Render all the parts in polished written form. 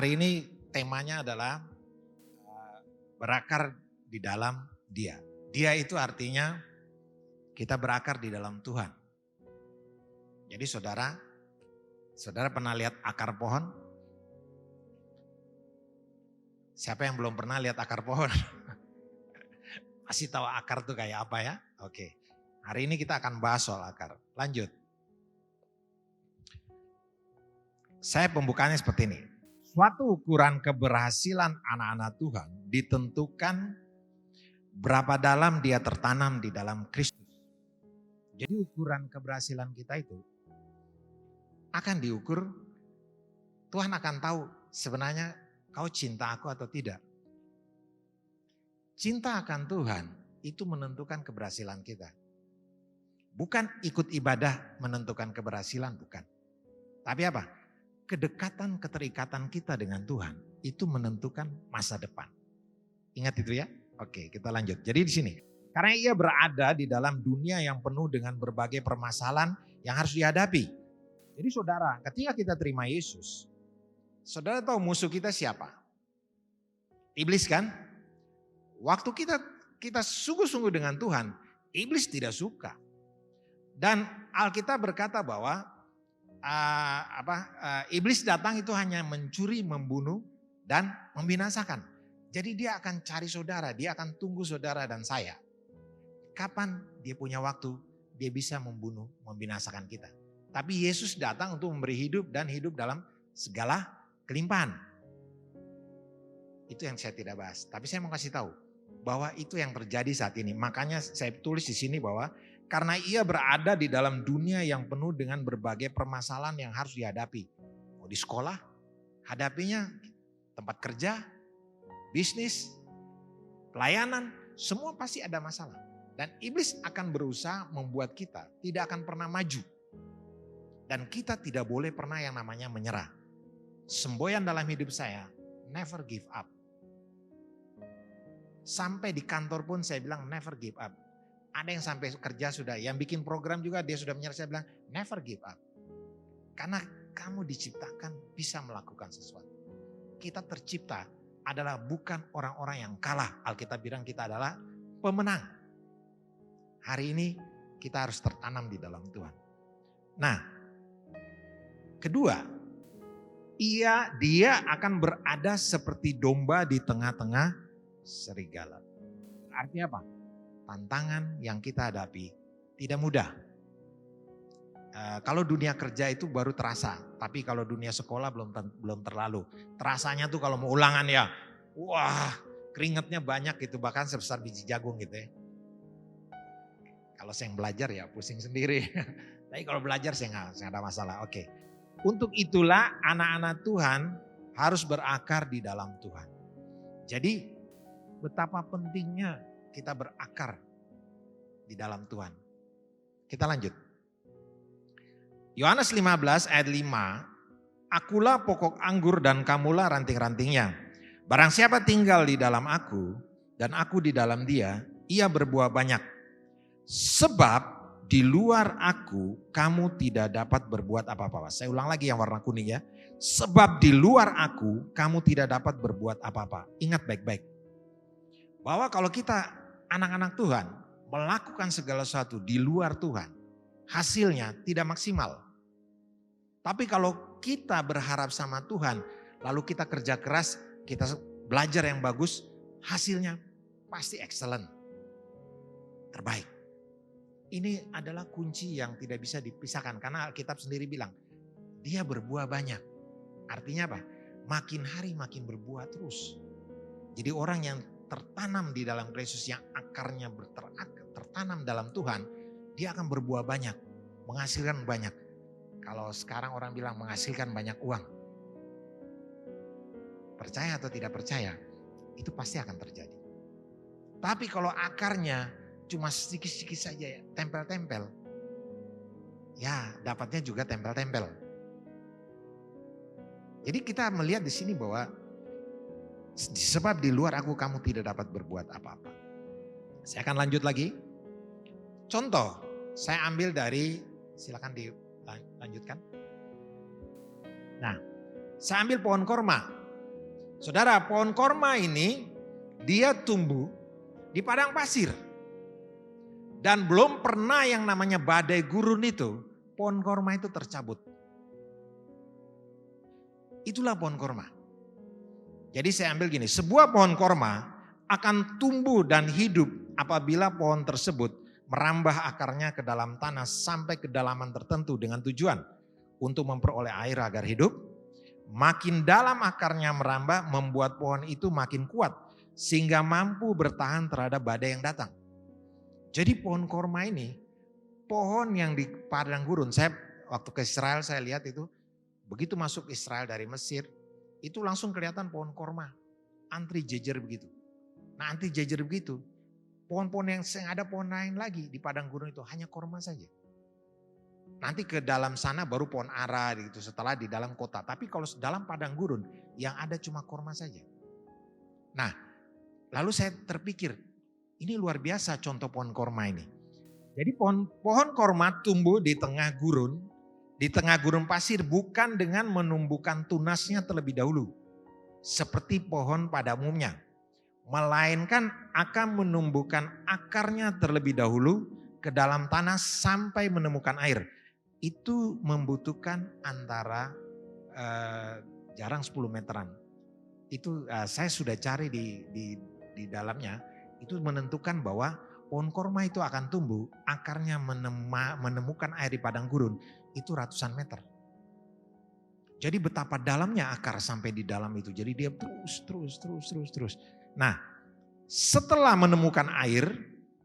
Hari ini temanya adalah berakar di dalam Dia. Dia itu artinya kita berakar di dalam Tuhan. Jadi saudara pernah lihat akar pohon? Siapa yang belum pernah lihat akar pohon? Masih tahu akar itu kayak apa ya? Oke. Hari ini kita akan bahas soal akar. Lanjut. Saya pembukaannya seperti ini. Suatu ukuran keberhasilan anak-anak Tuhan ditentukan berapa dalam dia tertanam di dalam Kristus. Jadi ukuran keberhasilan kita itu akan diukur, Tuhan akan tahu sebenarnya kau cinta aku atau tidak. Cinta akan Tuhan itu menentukan keberhasilan kita. Bukan ikut ibadah menentukan keberhasilan, bukan. Tapi apa? Kedekatan, keterikatan kita dengan Tuhan itu menentukan masa depan. Ingat itu ya? Oke, kita lanjut. Jadi di sini, karena ia berada di dalam dunia yang penuh dengan berbagai permasalahan yang harus dihadapi. Jadi saudara, ketika kita terima Yesus, saudara tahu musuh kita siapa? Iblis kan? Waktu kita sungguh-sungguh dengan Tuhan, iblis tidak suka. Dan Alkitab berkata bahwa iblis datang itu hanya mencuri, membunuh, dan membinasakan. Jadi dia akan cari saudara, dia akan tunggu saudara dan saya. Kapan dia punya waktu, dia bisa membunuh, membinasakan kita. Tapi Yesus datang untuk memberi hidup dan hidup dalam segala kelimpahan. Itu yang saya tidak bahas. Tapi saya mau kasih tahu bahwa itu yang terjadi saat ini. Makanya saya tulis di sini bahwa karena ia berada di dalam dunia yang penuh dengan berbagai permasalahan yang harus dihadapi. Mau di sekolah, hadapinya tempat kerja, bisnis, pelayanan, semua pasti ada masalah. Dan iblis akan berusaha membuat kita tidak akan pernah maju. Dan kita tidak boleh pernah yang namanya menyerah. Semboyan dalam hidup saya, never give up. Sampai di kantor pun saya bilang never give up. Ada yang sampai kerja sudah, yang bikin program juga dia sudah menyerah, saya bilang never give up. Karena kamu diciptakan bisa melakukan sesuatu. Kita tercipta adalah bukan orang-orang yang kalah. Alkitab bilang kita adalah pemenang. Hari ini kita harus tertanam di dalam Tuhan. Nah, kedua, dia akan berada seperti domba di tengah-tengah serigala. Artinya apa? Tantangan yang kita hadapi tidak mudah. Kalau dunia kerja itu baru terasa, tapi kalau dunia sekolah belum terlalu. Terasanya tuh kalau mau ulangan ya, wah keringetnya banyak gitu, bahkan sebesar biji jagung gitu ya. Kalau saya yang belajar ya pusing sendiri. Tapi kalau belajar saya nggak ada masalah. Oke. Untuk itulah anak-anak Tuhan harus berakar di dalam Tuhan. Jadi betapa pentingnya kita berakar di dalam Tuhan. Kita lanjut. Yohanes 15 ayat 5. Akulah pokok anggur dan kamulah ranting-rantingnya. Barang siapa tinggal di dalam aku dan aku di dalam dia, ia berbuah banyak. Sebab di luar aku kamu tidak dapat berbuat apa-apa. Saya ulang lagi yang warna kuning ya. Sebab di luar aku kamu tidak dapat berbuat apa-apa. Ingat baik-baik. Bahwa kalau kita anak-anak Tuhan melakukan segala sesuatu di luar Tuhan, hasilnya tidak maksimal. Tapi kalau kita berharap sama Tuhan, lalu kita kerja keras, kita belajar yang bagus, hasilnya pasti excellent. Terbaik. Ini adalah kunci yang tidak bisa dipisahkan karena Alkitab sendiri bilang dia berbuah banyak. Artinya apa? Makin hari makin berbuah terus. Jadi orang yang tertanam di dalam Kristus, yang akarnya tertanam dalam Tuhan, dia akan berbuah banyak, menghasilkan banyak. Kalau sekarang orang bilang menghasilkan banyak uang. Percaya atau tidak percaya, itu pasti akan terjadi. Tapi kalau akarnya cuma sedikit-sedikit saja ya, tempel-tempel. Ya, dapatnya juga tempel-tempel. Jadi kita melihat di sini bahwa sebab di luar aku kamu tidak dapat berbuat apa-apa. Saya akan lanjut lagi. Contoh, saya ambil dari, silakan dilanjutkan. Nah, saya ambil pohon korma. Saudara, pohon korma ini dia tumbuh di padang pasir. Dan belum pernah yang namanya badai gurun itu, pohon korma itu tercabut. Itulah pohon korma. Jadi saya ambil gini, sebuah pohon korma akan tumbuh dan hidup apabila pohon tersebut merambah akarnya ke dalam tanah sampai kedalaman tertentu dengan tujuan untuk memperoleh air agar hidup. Makin dalam akarnya merambah membuat pohon itu makin kuat sehingga mampu bertahan terhadap badai yang datang. Jadi pohon korma ini pohon yang di padang gurun. Saya waktu ke Israel saya lihat itu begitu masuk Israel dari Mesir itu langsung kelihatan pohon korma antri jejer begitu. Nah antri jejer begitu pohon-pohon yang ada pohon lain lagi di padang gurun itu hanya korma saja. Nanti ke dalam sana baru pohon ara gitu setelah di dalam kota. Tapi kalau dalam padang gurun yang ada cuma korma saja. Nah lalu saya terpikir ini luar biasa contoh pohon korma ini. Jadi pohon korma tumbuh di tengah gurun pasir bukan dengan menumbuhkan tunasnya terlebih dahulu. Seperti pohon pada umumnya. Melainkan akan menumbuhkan akarnya terlebih dahulu ke dalam tanah sampai menemukan air. Itu membutuhkan antara jarang 10 meteran. Itu saya sudah cari di dalamnya. Itu menentukan bahwa pohon korma itu akan tumbuh, akarnya menemukan air di padang gurun, itu ratusan meter. Jadi betapa dalamnya akar sampai di dalam itu. Jadi dia terus. Nah setelah menemukan air,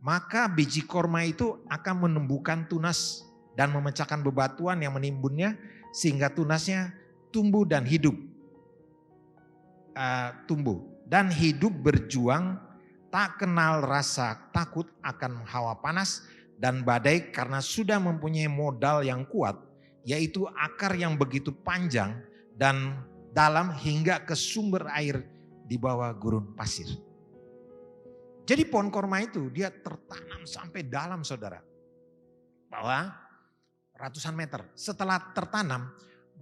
maka biji korma itu akan menumbuhkan tunas dan memecahkan bebatuan yang menimbunnya sehingga tunasnya tumbuh dan hidup. Dan hidup berjuang, tak kenal rasa takut akan hawa panas dan badai karena sudah mempunyai modal yang kuat, yaitu akar yang begitu panjang dan dalam hingga ke sumber air di bawah gurun pasir. Jadi pohon korma itu dia tertanam sampai dalam saudara. Bawah ratusan meter. Setelah tertanam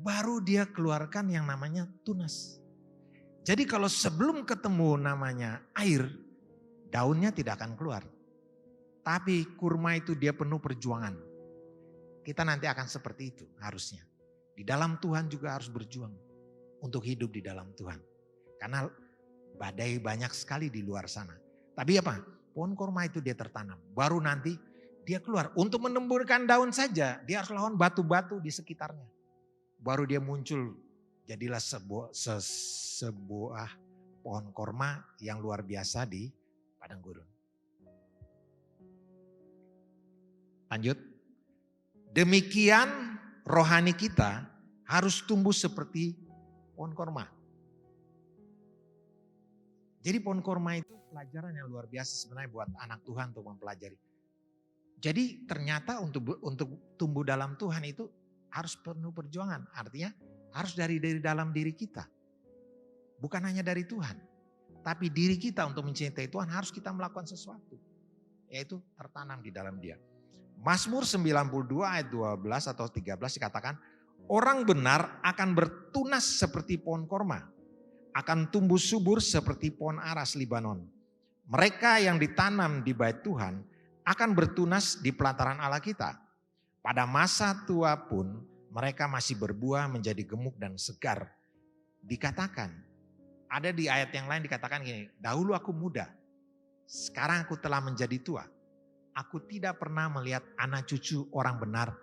baru dia keluarkan yang namanya tunas. Jadi kalau sebelum ketemu namanya air, daunnya tidak akan keluar. Tapi kurma itu dia penuh perjuangan. Kita nanti akan seperti itu harusnya. Di dalam Tuhan juga harus berjuang untuk hidup di dalam Tuhan. Karena badai banyak sekali di luar sana. Tapi apa? Pohon korma itu dia tertanam. Baru nanti dia keluar. Untuk menumbuhkan daun saja dia harus lawan batu-batu di sekitarnya. Baru dia muncul. Jadilah sebuah pohon korma yang luar biasa di padang gurun. Lanjut. Demikian rohani kita harus tumbuh seperti pohon korma. Jadi pohon korma itu pelajaran yang luar biasa sebenarnya buat anak Tuhan untuk mempelajari. Jadi ternyata untuk tumbuh dalam Tuhan itu harus penuh perjuangan. Artinya harus dari dalam diri kita. Bukan hanya dari Tuhan. Tapi diri kita untuk mencintai Tuhan harus kita melakukan sesuatu. Yaitu tertanam di dalam dia. Mazmur 92 ayat 12 atau 13 dikatakan, orang benar akan bertunas seperti pohon korma, akan tumbuh subur seperti pohon aras Libanon. Mereka yang ditanam di bait Tuhan akan bertunas di pelataran Allah kita. Pada masa tua pun mereka masih berbuah menjadi gemuk dan segar. Dikatakan, ada di ayat yang lain dikatakan gini, dahulu aku muda, sekarang aku telah menjadi tua. Aku tidak pernah melihat anak cucu orang benar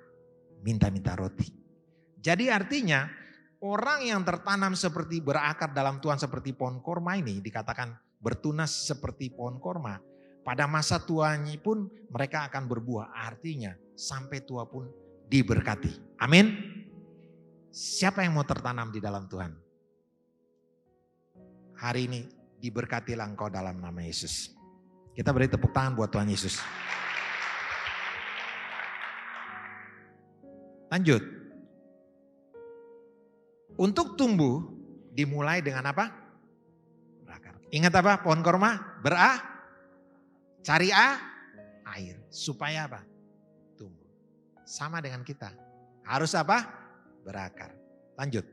minta-minta roti. Jadi artinya orang yang tertanam seperti berakar dalam Tuhan seperti pohon korma ini dikatakan bertunas seperti pohon korma. Pada masa tuanya pun mereka akan berbuah. Artinya sampai tua pun diberkati. Amin. Siapa yang mau tertanam di dalam Tuhan? Hari ini diberkatilah engkau dalam nama Yesus. Kita beri tepuk tangan buat Tuhan Yesus. Lanjut. Untuk tumbuh dimulai dengan apa? Berakar. Ingat apa? Pohon korma cari air. Supaya apa? Tumbuh. Sama dengan kita. Harus apa? Berakar. Lanjut.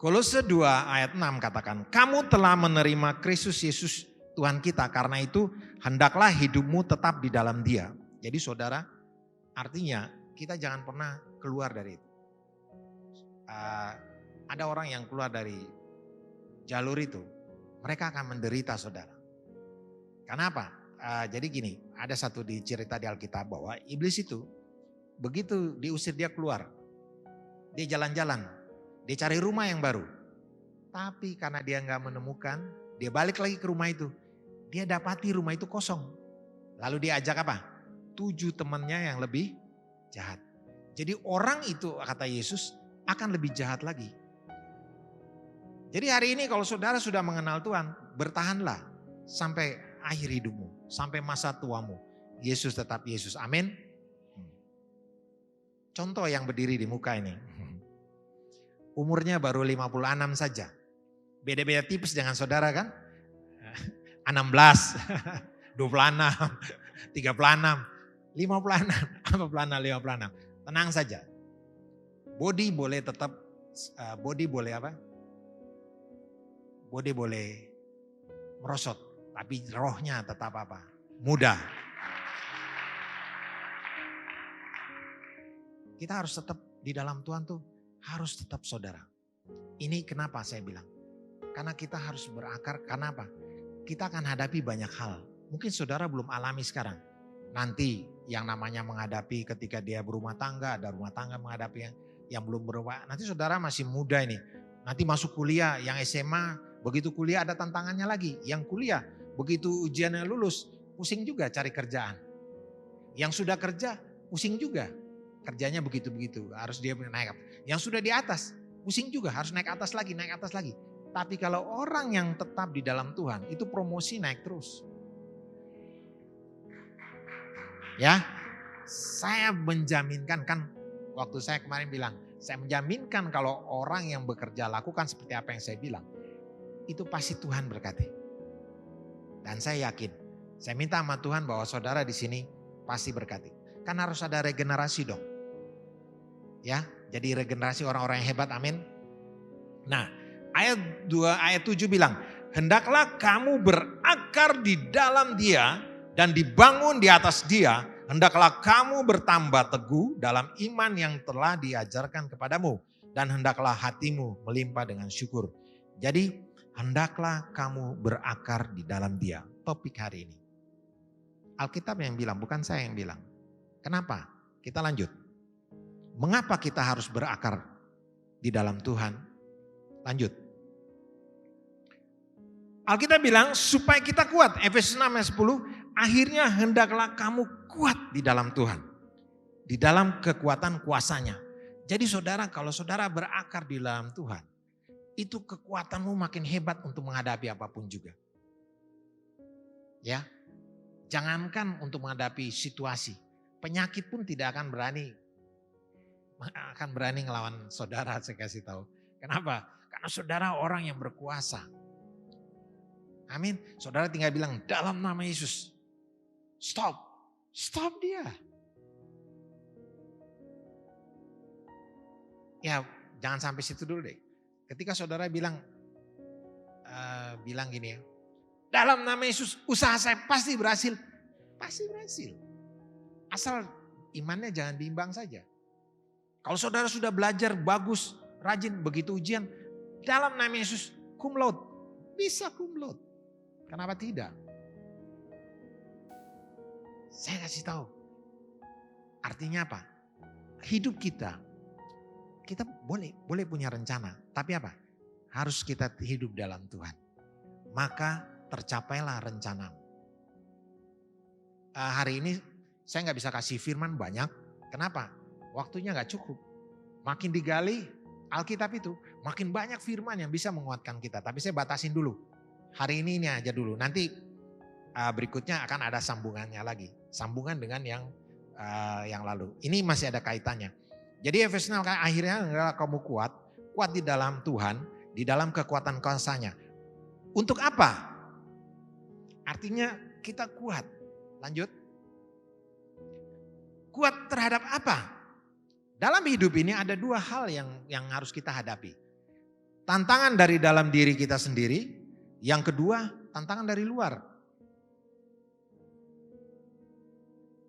Kolose 2 ayat 6 katakan, kamu telah menerima Kristus Yesus Tuhan kita, karena itu hendaklah hidupmu tetap di dalam Dia. Jadi saudara, artinya kita jangan pernah keluar dari itu. Ada orang yang keluar dari jalur itu, mereka akan menderita saudara. Kenapa? Jadi gini, ada satu di cerita di Alkitab bahwa iblis itu begitu diusir dia keluar. Dia jalan-jalan, dia cari rumah yang baru. Tapi karena dia nggak menemukan, dia balik lagi ke rumah itu. Dia dapati rumah itu kosong. Lalu dia ajak apa? 7 temannya yang lebih jahat. Jadi orang itu kata Yesus akan lebih jahat lagi. Jadi hari ini kalau saudara sudah mengenal Tuhan, bertahanlah sampai akhir hidupmu, sampai masa tuamu. Yesus tetap Yesus, amin. Contoh yang berdiri di muka ini. Umurnya baru 56 saja. Beda-beda tipis dengan saudara kan? 16, 26, 36, 56, 56. Tenang saja. Body boleh tetap, body boleh apa? Body boleh merosot, tapi rohnya tetap apa? Muda. Kita harus tetap di dalam Tuhan tuh, harus tetap saudara. Ini kenapa saya bilang? Karena kita harus berakar, kenapa? Kita akan hadapi banyak hal. Mungkin saudara belum alami sekarang. Nanti yang namanya menghadapi ketika dia berumah tangga, ada rumah tangga menghadapi yang belum berumah. Nanti saudara masih muda ini. Nanti masuk kuliah, yang SMA, begitu kuliah ada tantangannya lagi. Yang kuliah, begitu ujiannya lulus, pusing juga cari kerjaan. Yang sudah kerja, pusing juga. Kerjanya begitu-begitu, harus dia naik. Yang sudah di atas, pusing juga, harus naik atas lagi, naik atas lagi. Tapi kalau orang yang tetap di dalam Tuhan, itu promosi naik terus. Ya, saya menjaminkan, kan waktu saya kemarin bilang, saya menjaminkan kalau orang yang bekerja lakukan seperti apa yang saya bilang, itu pasti Tuhan berkati. Dan saya yakin, saya minta sama Tuhan bahwa saudara di sini pasti berkati. Kan harus ada regenerasi dong. Ya, jadi regenerasi orang-orang yang hebat, amin. Nah, ayat 7 bilang, hendaklah kamu berakar di dalam Dia dan dibangun di atas Dia, hendaklah kamu bertambah teguh dalam iman yang telah diajarkan kepadamu, dan hendaklah hatimu melimpah dengan syukur. Jadi, hendaklah kamu berakar di dalam Dia. Topik hari ini. Alkitab yang bilang, bukan saya yang bilang. Kenapa? Kita lanjut. Mengapa kita harus berakar di dalam Tuhan? Lanjut. Alkitab bilang supaya kita kuat. Efesus 6 ayat 10. Akhirnya hendaklah kamu kuat di dalam Tuhan. Di dalam kekuatan kuasanya. Jadi saudara, kalau saudara berakar di dalam Tuhan, itu kekuatanmu makin hebat untuk menghadapi apapun juga. Ya, jangankan untuk menghadapi situasi. Penyakit pun tidak akan berani ngelawan saudara, saya kasih tahu. Kenapa? Karena saudara orang yang berkuasa. Amin. Saudara tinggal bilang dalam nama Yesus. Stop. Stop dia. Ya jangan sampai situ dulu deh. Ketika saudara bilang gini ya. Dalam nama Yesus usaha saya pasti berhasil. Pasti berhasil. Asal imannya jangan bimbang saja. Kalau saudara sudah belajar bagus, rajin, begitu ujian, dalam nama Yesus cum laude, bisa cum laude. Kenapa tidak? Saya kasih tahu. Artinya apa? Hidup kita boleh punya rencana, tapi apa? Harus kita hidup dalam Tuhan. Maka tercapailah rencanamu. Hari ini saya nggak bisa kasih firman banyak. Kenapa? Waktunya gak cukup. Makin digali Alkitab itu, makin banyak firman yang bisa menguatkan kita. Tapi saya batasin dulu. Hari ini aja dulu. Nanti berikutnya akan ada sambungannya lagi. Sambungan dengan yang lalu. Ini masih ada kaitannya. Jadi Efesus 6 akhirnya adalah kamu kuat di dalam Tuhan, di dalam kekuatan kuasanya. Untuk apa? Artinya kita kuat. Lanjut. Kuat terhadap apa? Dalam hidup ini ada 2 hal yang harus kita hadapi. tantangan dari dalam diri kita sendiri. Yang kedua, tantangan dari luar.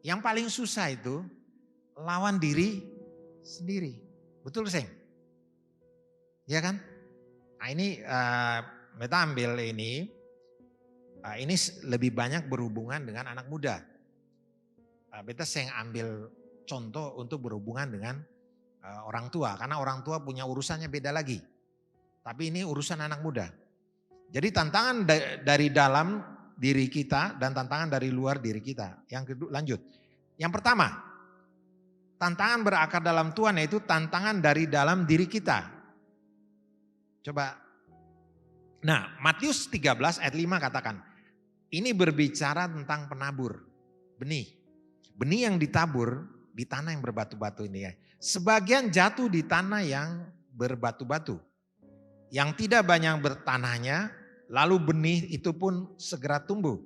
Yang paling susah itu lawan diri sendiri. Betul, Seng? Ya kan? Nah ini Beta ambil ini lebih banyak berhubungan dengan anak muda. Beta Seng ambil contoh untuk berhubungan dengan orang tua. Karena orang tua punya urusannya beda lagi. Tapi ini urusan anak muda. Jadi tantangan dari dalam diri kita dan tantangan dari luar diri kita. Yang kedua, lanjut. Yang pertama, tantangan berakar dalam Tuhan yaitu tantangan dari dalam diri kita. Coba. Nah, Matius 13 ayat 5 katakan, ini berbicara tentang penabur, benih. Benih yang ditabur di tanah yang berbatu-batu ini ya. Sebagian jatuh di tanah yang berbatu-batu. Yang tidak banyak bertanahnya, lalu benih itu pun segera tumbuh.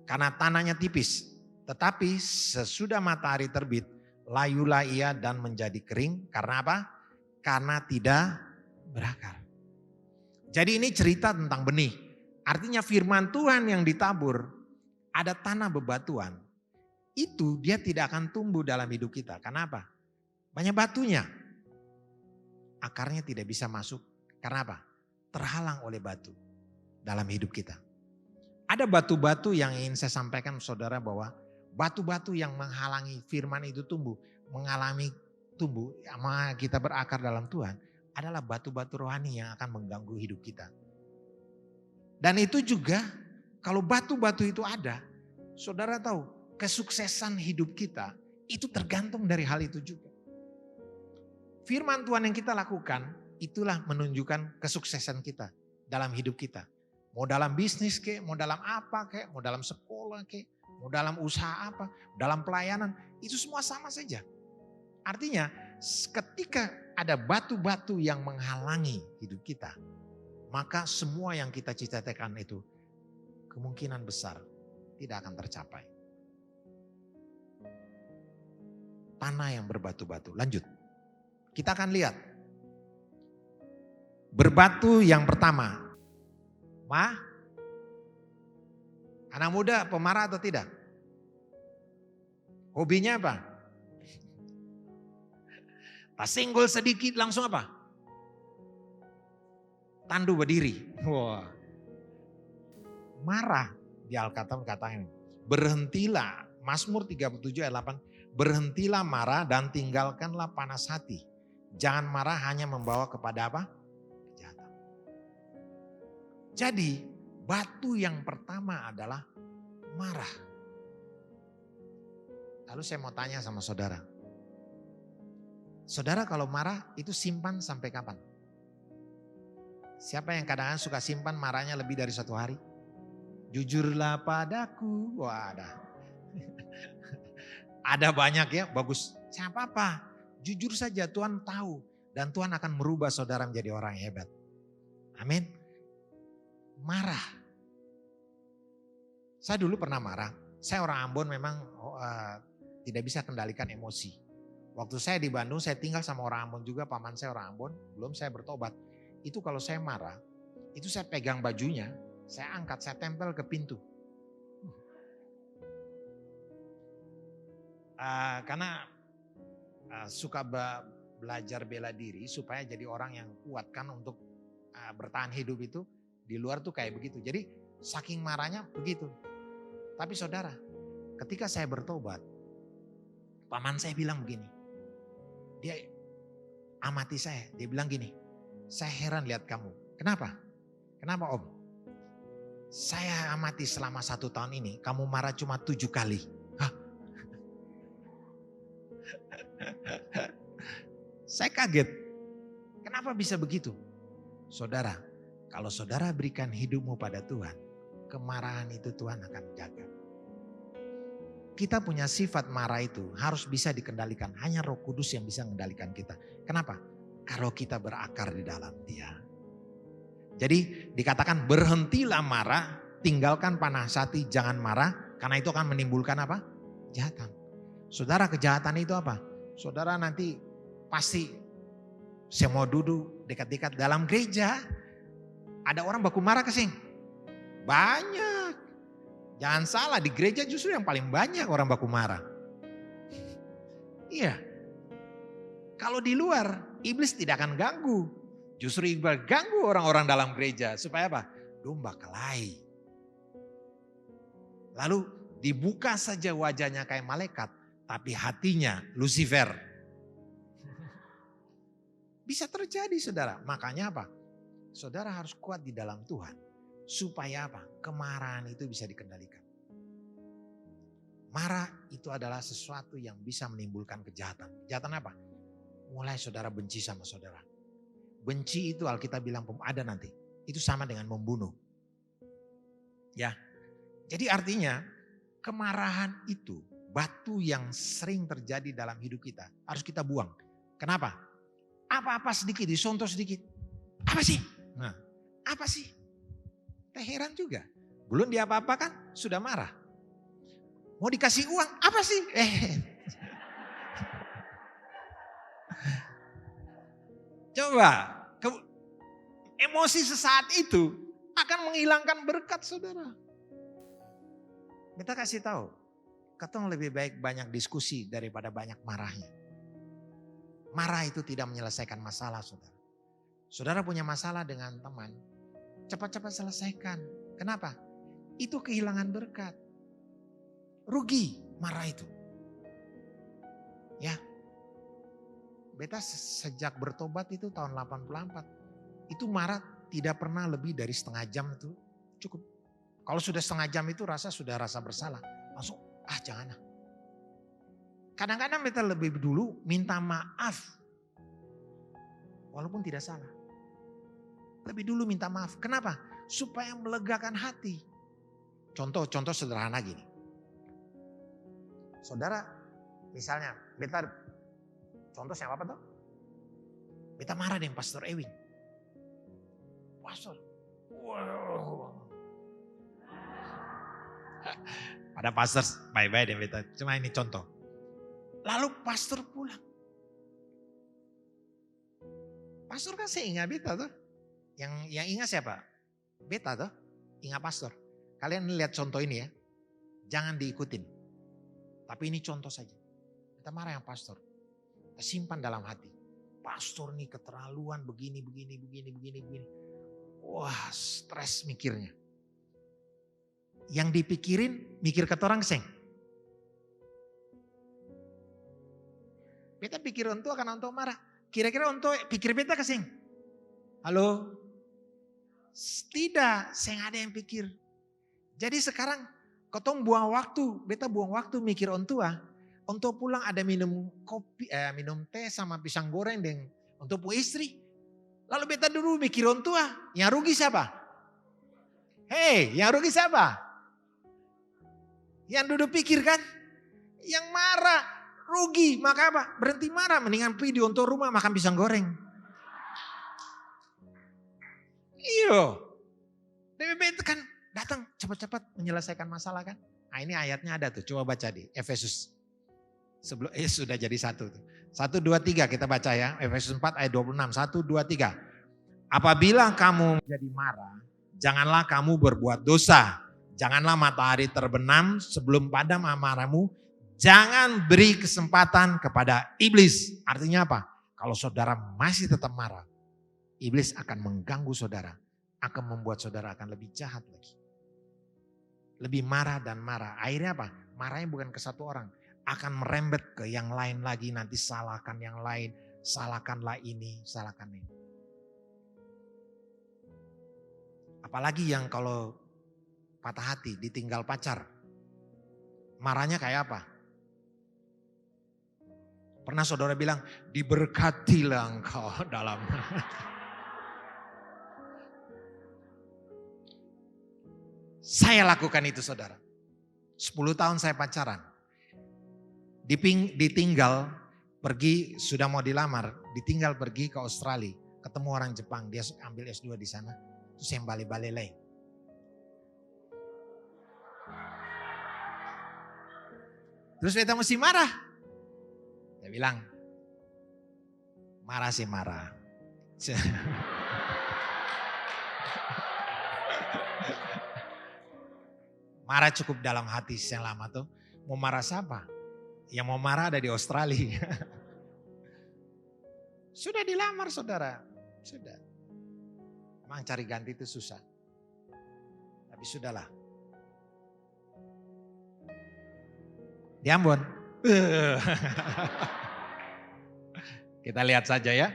Karena tanahnya tipis. Tetapi sesudah matahari terbit, layulah ia dan menjadi kering. Karena apa? Karena tidak berakar. Jadi ini cerita tentang benih. Artinya firman Tuhan yang ditabur, ada tanah bebatuan. Itu dia tidak akan tumbuh dalam hidup kita. Kenapa? Banyak batunya. Akarnya tidak bisa masuk. Karena apa? Terhalang oleh batu dalam hidup kita. Ada batu-batu yang ingin saya sampaikan saudara bahwa batu-batu yang menghalangi firman itu tumbuh. Mengalami tumbuh, sama kita berakar dalam Tuhan. Adalah batu-batu rohani yang akan mengganggu hidup kita. Dan itu juga kalau batu-batu itu ada, saudara tahu kesuksesan hidup kita itu tergantung dari hal itu juga. Firman Tuhan yang kita lakukan itulah menunjukkan kesuksesan kita dalam hidup kita. Mau dalam bisnis kek, mau dalam apa kek, mau dalam sekolah kek, mau dalam usaha apa, dalam pelayanan, itu semua sama saja. Artinya ketika ada batu-batu yang menghalangi hidup kita, maka semua yang kita cita-citakan itu kemungkinan besar tidak akan tercapai. Tanah yang berbatu-batu. Lanjut. Kita akan lihat. Berbatu yang pertama. Anak muda pemarah atau tidak? Hobinya apa? Pas singgul sedikit langsung apa? Tandu berdiri. Wah. Marah di Alkitab katanya. Berhentilah. Mazmur 37 ayat 8. Berhentilah marah dan tinggalkanlah panas hati. Jangan marah hanya membawa kepada apa? Kejahatan. Jadi batu yang pertama adalah marah. Lalu saya mau tanya sama saudara. Saudara kalau marah itu simpan sampai kapan? Siapa yang kadang-kadang suka simpan marahnya lebih dari 1 hari? Jujurlah padaku. Wah ada. Ada banyak ya, bagus. Siapa apa? Jujur saja Tuhan tahu. Dan Tuhan akan merubah saudara menjadi orang yang hebat. Amin. Marah. Saya dulu pernah marah. Saya orang Ambon memang tidak bisa kendalikan emosi. Waktu saya di Bandung, saya tinggal sama orang Ambon juga, paman saya orang Ambon, belum saya bertobat. Itu kalau saya marah, itu saya pegang bajunya, saya angkat, saya tempel ke pintu. Karena suka belajar bela diri supaya jadi orang yang kuat kan untuk bertahan hidup itu. Di luar tuh kayak begitu. Jadi saking marahnya begitu. Tapi saudara, ketika saya bertobat, paman saya bilang begini. Dia amati saya, dia bilang gini, saya heran lihat kamu. Kenapa? Kenapa om? Saya amati selama 1 tahun ini, kamu marah cuma 7 kali. Hah? Saya kaget. Kenapa bisa begitu? Saudara, kalau saudara berikan hidupmu pada Tuhan, kemarahan itu Tuhan akan jaga. Kita punya sifat marah itu harus bisa dikendalikan. Hanya Roh Kudus yang bisa mengendalikan kita. Kenapa? Kalau kita berakar di dalam Dia. Jadi dikatakan berhentilah marah, tinggalkan panas hati, jangan marah. Karena itu akan menimbulkan apa? Kejahatan. Saudara, kejahatan itu apa? Saudara nanti pasti Semua duduk dekat-dekat dalam gereja. Ada orang baku marah kesing. Banyak. Jangan salah, di gereja justru yang paling banyak orang baku marah. Iya. Kalau di luar, iblis tidak akan ganggu. Justru iblis ganggu orang-orang dalam gereja. Supaya apa? Domba kelahi. Lalu dibuka saja wajahnya kayak malaikat. Tapi hatinya Lucifer. Bisa terjadi saudara. Makanya apa? Saudara harus kuat di dalam Tuhan. Supaya apa? Kemarahan itu bisa dikendalikan. Marah itu adalah sesuatu yang bisa menimbulkan kejahatan. Kejahatan apa? Mulai saudara benci sama saudara. Benci itu Alkitab bilang ada nanti. Itu sama dengan membunuh. Ya. Jadi artinya kemarahan itu batu yang sering terjadi dalam hidup kita. Harus kita buang. Kenapa? Apa-apa sedikit, disontoh sedikit. Apa sih? Nah, apa sih? Heran juga. Belum diapa-apakan sudah marah. Mau dikasih uang, apa sih? Coba, emosi sesaat itu akan menghilangkan berkat saudara. Kita kasih tahu, ketong lebih baik banyak diskusi daripada banyak marahnya. Marah itu tidak menyelesaikan masalah saudara. Saudara punya masalah dengan teman, cepat-cepat selesaikan. Kenapa? Itu kehilangan berkat. Rugi marah itu. Ya. Beta sejak bertobat itu tahun 84. Itu marah tidak pernah lebih dari setengah jam itu cukup. Kalau sudah setengah jam itu sudah rasa bersalah. Langsung jangan. Kadang-kadang beta lebih dulu minta maaf. Walaupun tidak salah. Lebih dulu minta maaf. Kenapa? Supaya melegakan hati. Contoh sederhana gini. Saudara, misalnya, beta contoh siapa apa tuh? Beta marah dengan Pastor Ewing. Pastor, wow. Pada pastor bye-bye deh beta. Cuma ini contoh. Lalu pastor pulang. Pastor kan saya ingat beta tuh. Yang ingat siapa? Beta tuh. Ingat pastor. Kalian lihat contoh ini ya. Jangan diikutin. Tapi ini contoh saja. Kita marah yang pastor. Kita simpan dalam hati. Pastor nih keterlaluan begini. Wah, stres mikirnya. Yang dipikirin mikir kata orang keseng. Beta pikir untuk akan untuk marah. Kira-kira untuk pikir beta keseng. Halo? Tidak, saya ada yang pikir. Jadi sekarang ketong buang waktu, beta buang waktu mikir ontua. Untuk pulang ada minum kopi, minum teh sama pisang goreng dengan untuk pu istri. Lalu beta dulu mikir ontua, yang rugi siapa? Hei, yang rugi siapa? Yang duduk pikir kan? Yang marah, rugi. Maka apa? Berhenti marah, mendingan pergi di untuk rumah makan pisang goreng. Iyo. DBB itu kan datang cepat-cepat menyelesaikan masalah kan. Nah ini ayatnya ada tuh, coba baca di Efesus. Sebelum sudah jadi satu tuh. 1, 2, 3 kita baca ya. Efesus 4 ayat 26. 1, 2, 3. Apabila kamu menjadi marah, janganlah kamu berbuat dosa. Janganlah matahari terbenam sebelum padam amarahmu. Jangan beri kesempatan kepada iblis. Artinya apa? Kalau saudara masih tetap marah, iblis akan mengganggu saudara. Akan membuat saudara akan lebih jahat lagi. Lebih marah dan marah. Akhirnya apa? Marahnya bukan ke satu orang. Akan merembet ke yang lain lagi. Nanti salahkan yang lain. Salahkanlah ini, salahkan ini. Apalagi yang kalau patah hati, ditinggal pacar. Marahnya kayak apa? Pernah saudara bilang, diberkatilah engkau dalam. Saya lakukan itu saudara. 10 tahun saya pacaran. Ditinggal, pergi sudah mau dilamar. Ditinggal pergi ke Australia. Ketemu orang Jepang, dia ambil S2 di sana. Terus yang balik-balik. Terus beta mesti marah. Dia bilang, marah sih marah. Marah cukup dalam hati yang lama tuh. Mau marah siapa? Yang mau marah ada di Australia. Sudah dilamar saudara. Sudah. Memang cari ganti itu susah. Tapi sudahlah. Di Ambon. Kita lihat saja ya.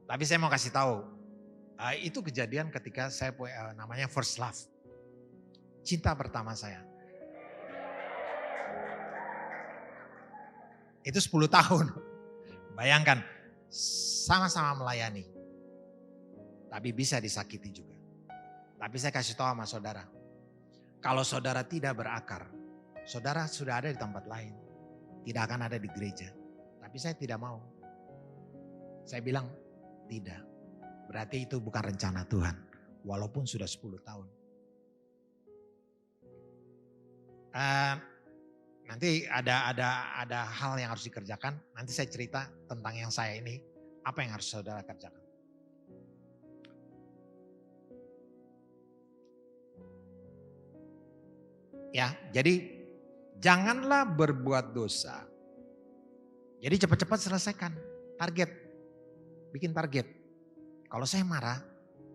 Tapi saya mau kasih tahu. Itu kejadian ketika saya namanya first love. Cinta pertama saya. Itu 10 tahun. Bayangkan, sama-sama melayani. Tapi bisa disakiti juga. Tapi saya kasih tahu sama saudara. Kalau saudara tidak berakar, saudara sudah ada di tempat lain. Tidak akan ada di gereja. Tapi saya tidak mau. Saya bilang, tidak. Berarti itu bukan rencana Tuhan. Walaupun sudah 10 tahun. Nanti ada hal yang harus dikerjakan. Nanti saya cerita tentang yang saya ini. Apa yang harus saudara kerjakan. Ya, jadi janganlah berbuat dosa. Jadi cepat-cepat selesaikan. Target. Bikin target. Kalau saya marah,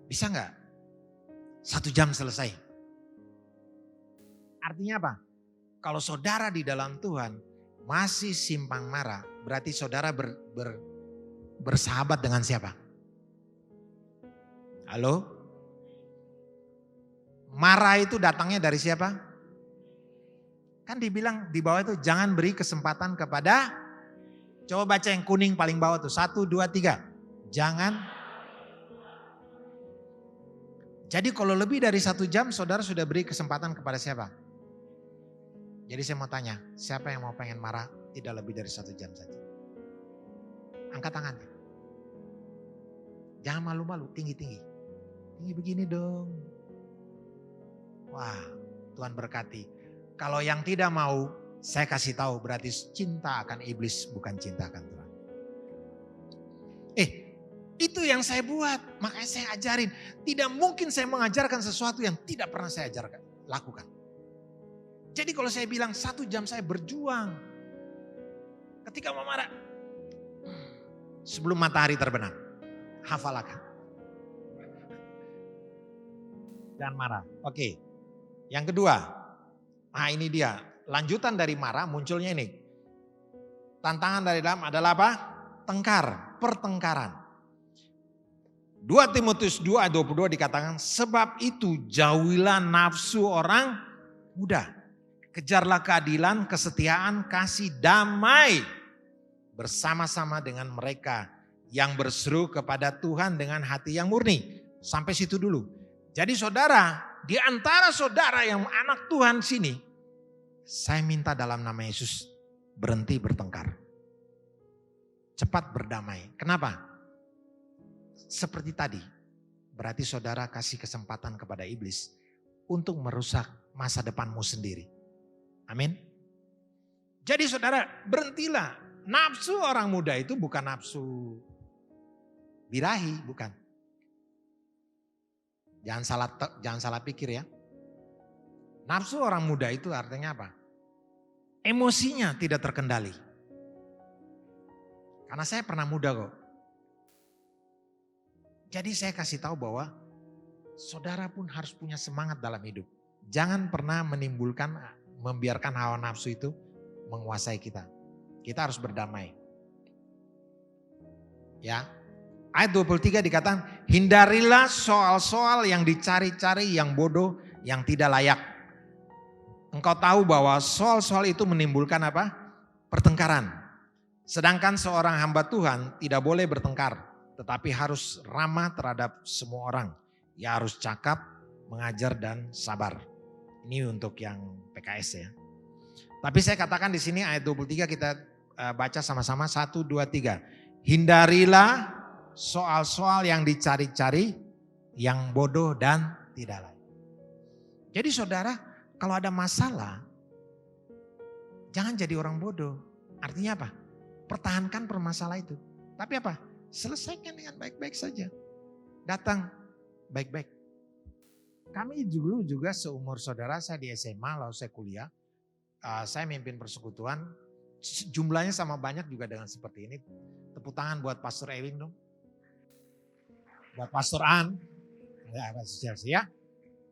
bisa nggak 1 jam selesai? Artinya apa? Kalau saudara di dalam Tuhan masih simpang marah, berarti saudara bersahabat dengan siapa? Halo? Marah itu datangnya dari siapa? Kan dibilang di bawah itu jangan beri kesempatan kepada, coba baca yang kuning paling bawah tuh, 1, 2, 3. Jangan. Jadi kalau lebih dari 1 jam saudara sudah beri kesempatan kepada siapa? Jadi saya mau tanya, siapa yang mau pengen marah tidak lebih dari 1 jam saja? Angkat tangannya. Jangan malu-malu, tinggi-tinggi. Tinggi begini dong. Wah, Tuhan berkati. Kalau yang tidak mau, saya kasih tahu berarti cinta akan iblis, bukan cinta akan Tuhan. Itu yang saya buat, makanya saya ajarin. Tidak mungkin saya mengajarkan sesuatu yang tidak pernah saya ajarkan, lakukan. Jadi kalau saya bilang 1 jam saya berjuang. Ketika mau marah, sebelum matahari terbenam, hafalakan. Jangan marah. Oke. Yang kedua, nah ini dia. Lanjutan dari marah munculnya ini. Tantangan dari dalam adalah apa? Tengkar, pertengkaran. 2 Timotius 2 ayat 22 dikatakan, sebab itu jauhilah nafsu orang muda. Kejarlah keadilan, kesetiaan, kasih, damai bersama-sama dengan mereka yang berseru kepada Tuhan dengan hati yang murni. Sampai situ dulu. Jadi saudara, di antara saudara yang anak Tuhan sini, saya minta dalam nama Yesus berhenti bertengkar. Cepat berdamai. Kenapa? Seperti tadi, berarti saudara kasih kesempatan kepada iblis untuk merusak masa depanmu sendiri. Amin. Jadi saudara berhentilah. Nafsu orang muda itu bukan nafsu birahi, bukan. Jangan salah pikir ya. Nafsu orang muda itu artinya apa? Emosinya tidak terkendali. Karena saya pernah muda kok. Jadi saya kasih tahu bahwa saudara pun harus punya semangat dalam hidup. Jangan pernah membiarkan hawa nafsu itu menguasai kita. Kita harus berdamai. Ya. Ayat 23 dikatakan, hindarilah soal-soal yang dicari-cari, yang bodoh, yang tidak layak. Engkau tahu bahwa soal-soal itu menimbulkan apa? Pertengkaran. Sedangkan seorang hamba Tuhan tidak boleh bertengkar, tetapi harus ramah terhadap semua orang. Ya harus cakap, mengajar dan sabar. Ini untuk yang PKS ya. Tapi saya katakan di sini ayat 23 kita baca sama-sama 1, 2, 3. Hindarilah soal-soal yang dicari-cari, yang bodoh dan tidak layak. Jadi saudara, kalau ada masalah, jangan jadi orang bodoh. Artinya apa? Pertahankan permasalahan itu. Tapi apa? selesaikan dengan baik-baik saja. Datang baik-baik. Kami dulu juga seumur saudara, saya di SMA lalu saya kuliah. Saya mimpin persekutuan, jumlahnya sama banyak juga dengan seperti ini. Tepuk tangan buat Pastor Ewing dong. Buat Pastor An, ya,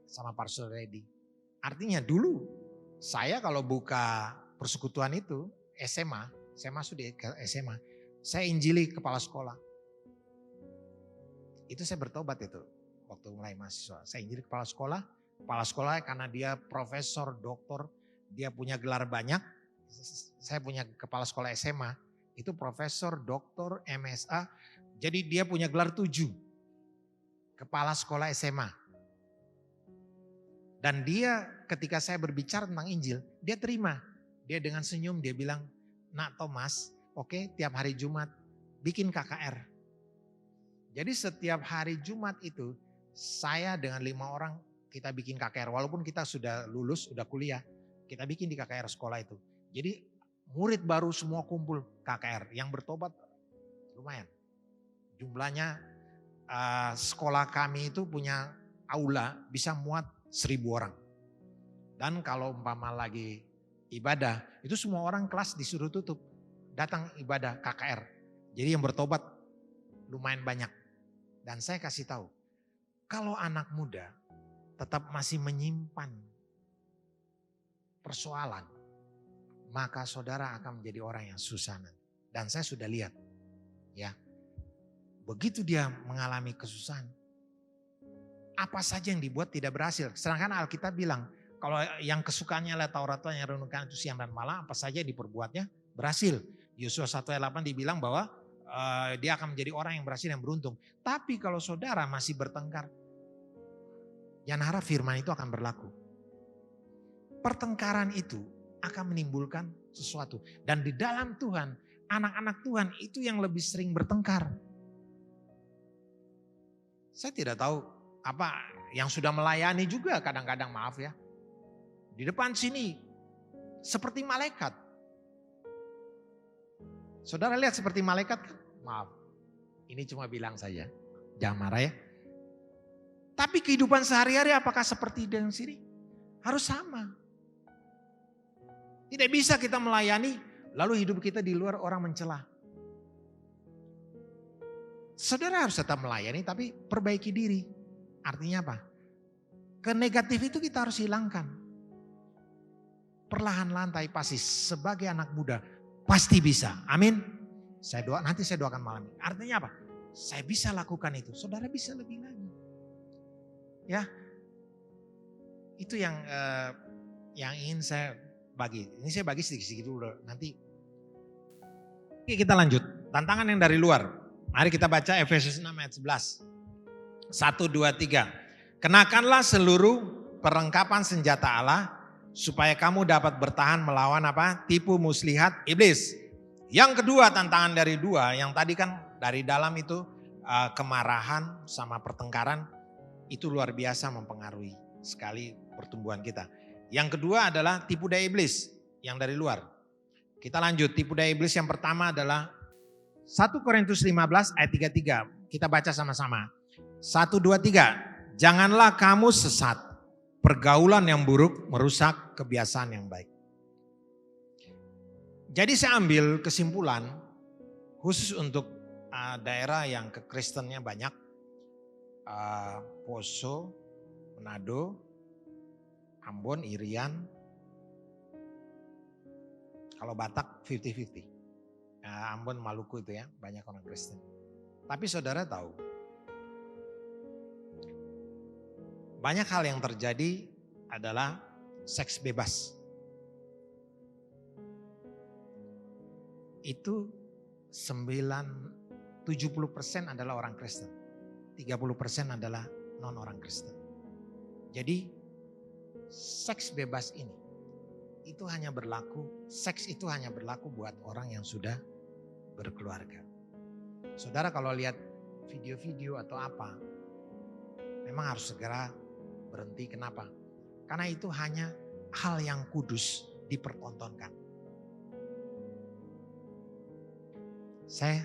sama Pastor Reddy. Artinya dulu saya kalau buka persekutuan itu SMA, saya masuk di SMA, saya injili kepala sekolah. Itu saya bertobat itu waktu mulai mahasiswa. Saya injili kepala sekolah karena dia profesor, doktor, dia punya gelar banyak. Saya punya kepala sekolah SMA, itu profesor, doktor, MSA, jadi dia punya gelar 7. Kepala sekolah SMA. Dan dia ketika saya berbicara tentang Injil, dia terima. Dia dengan senyum, dia bilang, "Nak Thomas, oke, tiap hari Jumat bikin KKR." Jadi setiap hari Jumat itu, saya dengan 5 orang kita bikin KKR. Walaupun kita sudah lulus, sudah kuliah, kita bikin di KKR sekolah itu. Jadi murid baru semua kumpul KKR. Yang bertobat lumayan. Jumlahnya sekolah kami itu punya aula bisa muat 1.000 orang. Dan kalau umpama lagi ibadah, itu semua orang kelas disuruh tutup. Datang ibadah KKR. Jadi yang bertobat lumayan banyak. Dan saya kasih tahu, kalau anak muda tetap masih menyimpan persoalan, maka saudara akan menjadi orang yang susah nanti. Dan saya sudah lihat, ya, begitu dia mengalami kesusahan, apa saja yang dibuat tidak berhasil. Sedangkan Alkitab bilang, kalau yang kesukaannya adalah Taurat yang renungkan itu siang dan malam, apa saja yang diperbuatnya berhasil. Yosua 1 ayat 8 dibilang bahwa dia akan menjadi orang yang berhasil, yang beruntung. Tapi kalau saudara masih bertengkar, jangan harap firman itu akan berlaku. Pertengkaran itu akan menimbulkan sesuatu. Dan di dalam Tuhan, anak-anak Tuhan itu yang lebih sering bertengkar. Saya tidak tahu apa yang sudah melayani juga kadang-kadang, maaf ya. Di depan sini seperti malaikat. Saudara lihat seperti malaikat kan? Maaf, ini cuma bilang saja, jangan marah ya. Tapi kehidupan sehari-hari apakah seperti dengan sini? Harus sama. Tidak bisa kita melayani lalu hidup kita di luar orang mencela. Saudara harus tetap melayani tapi perbaiki diri. Artinya apa? Kenegatif itu kita harus hilangkan. Perlahan-lahan tapi pasti sebagai anak muda pasti bisa. Amin. Nanti saya doakan malam ini. Artinya apa? Saya bisa lakukan itu. Saudara bisa lebih lagi. Ya. Itu yang ingin saya bagi. Ini saya bagi sedikit-sedikit dulu. Nanti kita lanjut. Tantangan yang dari luar. Mari kita baca Efesus 6 ayat 11. 1, 2, 3. Kenakanlah seluruh perlengkapan senjata Allah supaya kamu dapat bertahan melawan apa? Tipu muslihat iblis. Yang kedua tantangan dari 2, yang tadi kan dari dalam itu kemarahan sama pertengkaran itu luar biasa mempengaruhi sekali pertumbuhan kita. Yang kedua adalah tipu daya iblis yang dari luar. Kita lanjut, tipu daya iblis yang pertama adalah 1 Korintus 15 ayat 33. Kita baca sama-sama. 1, 2, 3. Janganlah kamu sesat. Pergaulan yang buruk merusak kebiasaan yang baik. Jadi saya ambil kesimpulan khusus untuk daerah yang kekristennya banyak. Poso, Manado, Ambon, Irian. Kalau Batak 50-50. Ambon, Maluku itu ya banyak orang Kristen. Tapi saudara tahu, banyak hal yang terjadi adalah seks bebas. Itu 70% adalah orang Kristen. 30% adalah non orang Kristen. Jadi seks bebas ini seks itu hanya berlaku buat orang yang sudah berkeluarga. Saudara kalau lihat video-video atau apa, memang harus segera berhenti. Kenapa? Karena itu hanya hal yang kudus dipertontonkan. Saya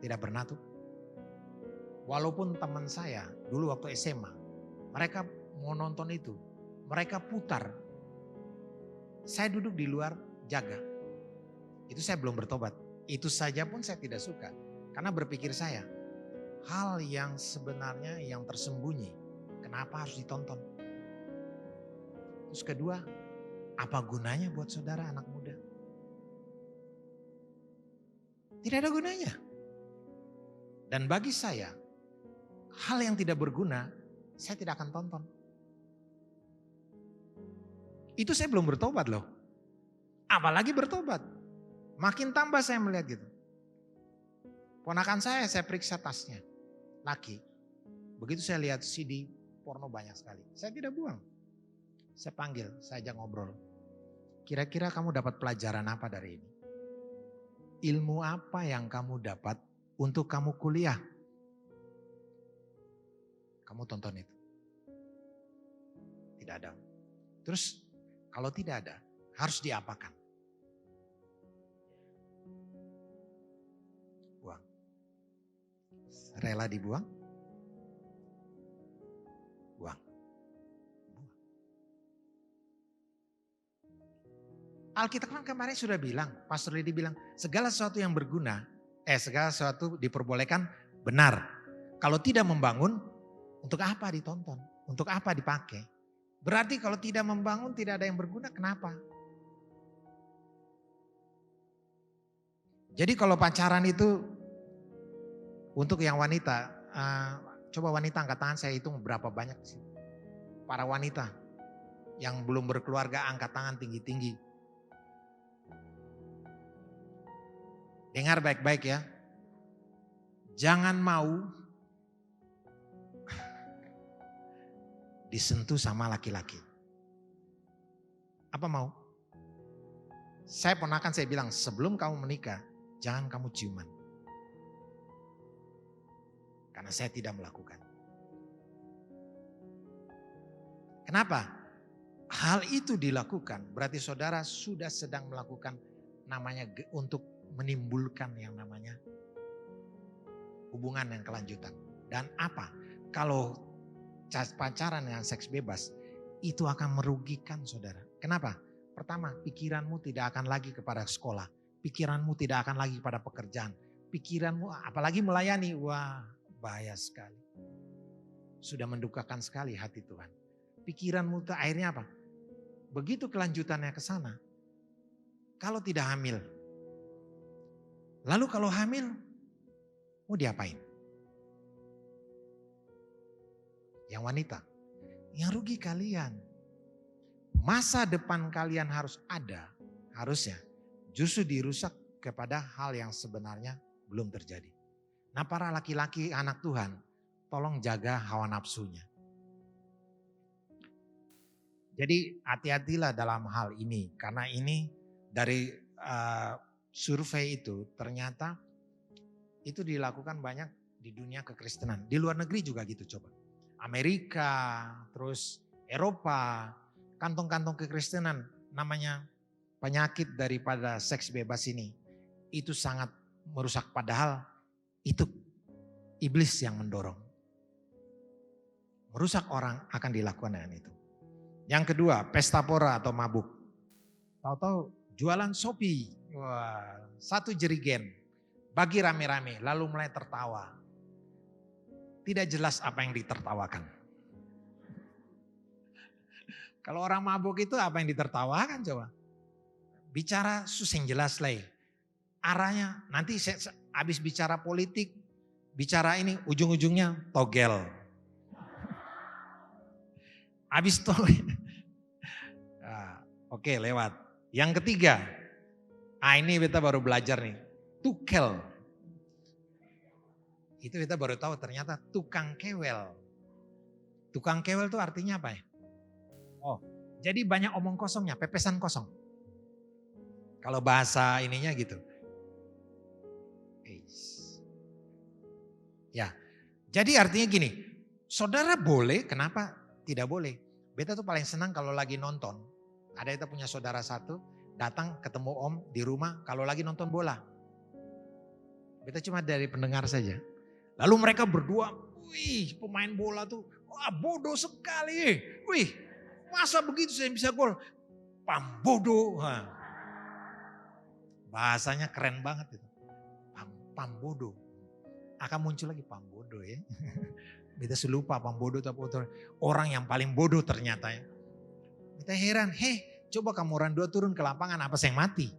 tidak pernah tuh Walaupun teman saya dulu waktu SMA, mereka mau nonton itu, mereka putar. Saya duduk di luar jaga. Itu saya belum bertobat. Itu saja pun saya tidak suka. Karena berpikir saya, hal yang sebenarnya yang tersembunyi, kenapa harus ditonton? Terus kedua, apa gunanya buat saudara anak muda? Tidak ada gunanya. Dan bagi saya, hal yang tidak berguna, saya tidak akan tonton. Itu saya belum bertobat loh. Apalagi bertobat. Makin tambah saya melihat gitu. Ponakan saya periksa tasnya. Laki. Begitu saya lihat CD porno banyak sekali. Saya tidak buang. Saya panggil, saya ajak ngobrol. Kira-kira kamu dapat pelajaran apa dari ini? Ilmu apa yang kamu dapat untuk kamu kuliah? Kamu tonton itu. Tidak ada. Terus kalau tidak ada, harus diapakan? Buang. Rela dibuang? Buang. Alkitab kan kemarin sudah bilang, Pastor Lidi bilang, segala sesuatu yang berguna, segala sesuatu diperbolehkan benar. Kalau tidak membangun, untuk apa ditonton? Untuk apa dipakai? Berarti kalau tidak membangun, tidak ada yang berguna, kenapa? Jadi kalau pacaran itu, untuk yang wanita, coba wanita angkat tangan, saya hitung berapa banyak sih. Para wanita yang belum berkeluarga angkat tangan tinggi-tinggi. Dengar baik-baik ya. Jangan mau disentuh sama laki-laki. Apa mau? Saya ponakan saya bilang sebelum kamu menikah jangan kamu ciuman. Karena saya tidak melakukan. Kenapa? Hal itu dilakukan berarti saudara sudah sedang melakukan namanya untuk menimbulkan yang namanya hubungan yang kelanjutan. Dan apa? Kalau pacaran dengan seks bebas itu akan merugikan saudara. Kenapa? Pertama, pikiranmu tidak akan lagi kepada sekolah. Pikiranmu tidak akan lagi kepada pekerjaan. Pikiranmu apalagi melayani. Wah, bahaya sekali. Sudah mendukakan sekali hati Tuhan. Pikiranmu itu akhirnya apa? Begitu kelanjutannya ke sana. Kalau tidak hamil. Lalu kalau hamil, mau diapain? Yang wanita, yang rugi kalian. Masa depan kalian harus ada, harusnya justru dirusak kepada hal yang sebenarnya belum terjadi. Nah para laki-laki anak Tuhan, tolong jaga hawa nafsunya. Jadi hati-hatilah dalam hal ini, karena ini dari survei itu ternyata itu dilakukan banyak di dunia kekristenan. Di luar negeri juga gitu coba. Amerika, terus Eropa, kantong-kantong kekristenan namanya penyakit daripada seks bebas ini. Itu sangat merusak padahal itu iblis yang mendorong. Merusak orang akan dilakukan dengan itu. Yang kedua, pesta pora atau mabuk. Tahu-tahu jualan Shopee, wah, 1 jerigen, bagi rame-rame, lalu mulai tertawa. Tidak jelas apa yang ditertawakan. Kalau orang mabuk itu apa yang ditertawakan coba? Bicara susah jelas lah. Arahnya nanti habis bicara politik, bicara ini ujung-ujungnya togel. Habis itu, oke lewat. Yang ketiga, ini kita baru belajar nih, tukel. Itu kita baru tahu ternyata tukang kewel. Tukang kewel itu artinya apa ya? Oh, jadi banyak omong kosongnya, pepesan kosong. Kalau bahasa ininya gitu. Ya, jadi artinya gini, saudara boleh, kenapa tidak boleh? Beta tuh paling senang kalau lagi nonton. Ada kita punya saudara satu, datang ketemu om di rumah kalau lagi nonton bola. Beta cuma dari pendengar saja. Lalu mereka berdua, wih pemain bola tuh, wah bodoh sekali. Wih masa begitu saya bisa gol? Pambodo. Wah, bahasanya keren banget itu. Pambodo. Akan muncul lagi pambodo ya. Kita selupa pambodo itu apa. Orang yang paling bodoh ternyata ya. Kita heran, coba kamu orang dua turun ke lapangan apa yang mati.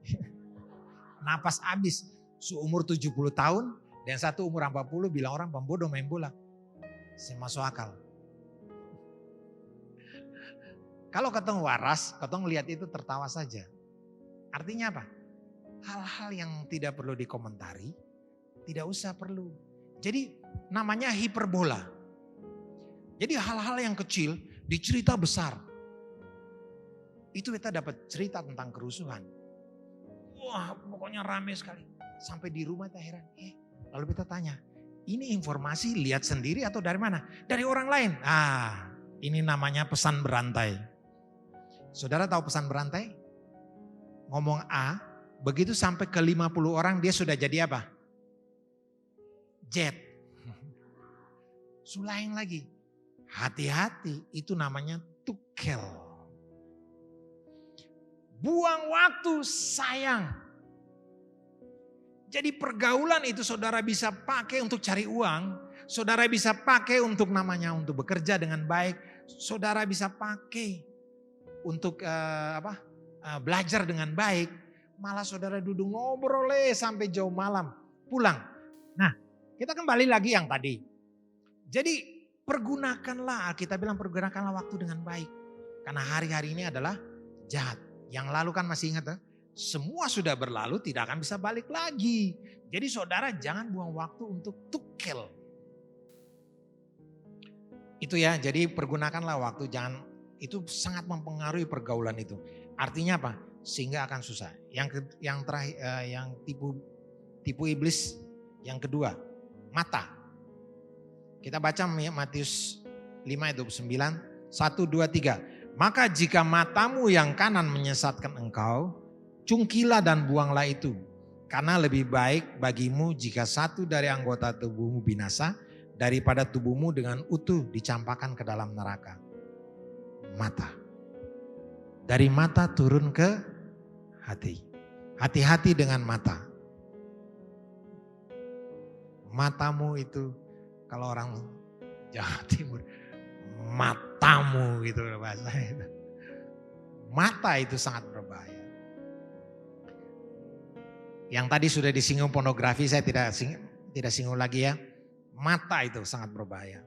Napas habis, seumur 70 tahun dan satu umur 40 bilang orang pembodoh main bola. Saya masuk akal. Kalau ketemu waras, ketemu lihat itu tertawa saja. Artinya apa? Hal-hal yang tidak perlu dikomentari, tidak usah perlu. Jadi namanya hiperbola. Jadi hal-hal yang kecil dicerita besar. Itu kita dapat cerita tentang kerusuhan. Wah pokoknya rame sekali. Sampai di rumah kita heran. Lalu kita tanya, ini informasi lihat sendiri atau dari mana? Dari orang lain. Ini namanya pesan berantai. Saudara tahu pesan berantai? Ngomong A, begitu sampai ke 50 orang dia sudah jadi apa? Jet. Sulain lagi. Hati-hati, itu namanya tukel. Buang waktu sayang. Jadi pergaulan itu saudara bisa pakai untuk cari uang. Saudara bisa pakai untuk namanya untuk bekerja dengan baik. Saudara bisa pakai untuk belajar dengan baik. Malah saudara duduk ngobrol sampai jauh malam. Pulang. Nah kita kembali lagi yang tadi. Jadi pergunakanlah, kita bilang pergunakanlah waktu dengan baik. Karena hari-hari ini adalah jahat. Yang lalu kan masih ingat ya? Semua sudah berlalu tidak akan bisa balik lagi. Jadi saudara jangan buang waktu untuk tukel. Itu ya, jadi pergunakanlah waktu, jangan, itu sangat mempengaruhi pergaulan itu. Artinya apa? Sehingga akan susah. Yang terakhir, yang tipu iblis yang kedua, mata. Kita baca Matius 5 ayat 29, 1, 2, 3. Maka jika matamu yang kanan menyesatkan engkau, cungkilah dan buanglah itu. Karena lebih baik bagimu jika satu dari anggota tubuhmu binasa, daripada tubuhmu dengan utuh dicampakkan ke dalam neraka. Mata. Dari mata turun ke hati. Hati-hati dengan mata. Matamu itu, kalau orang Jawa Timur, matamu gitu bahasa itu. Mata itu sangat berbahaya. Yang tadi sudah disinggung pornografi, saya tidak singgung lagi ya. Mata itu sangat berbahaya.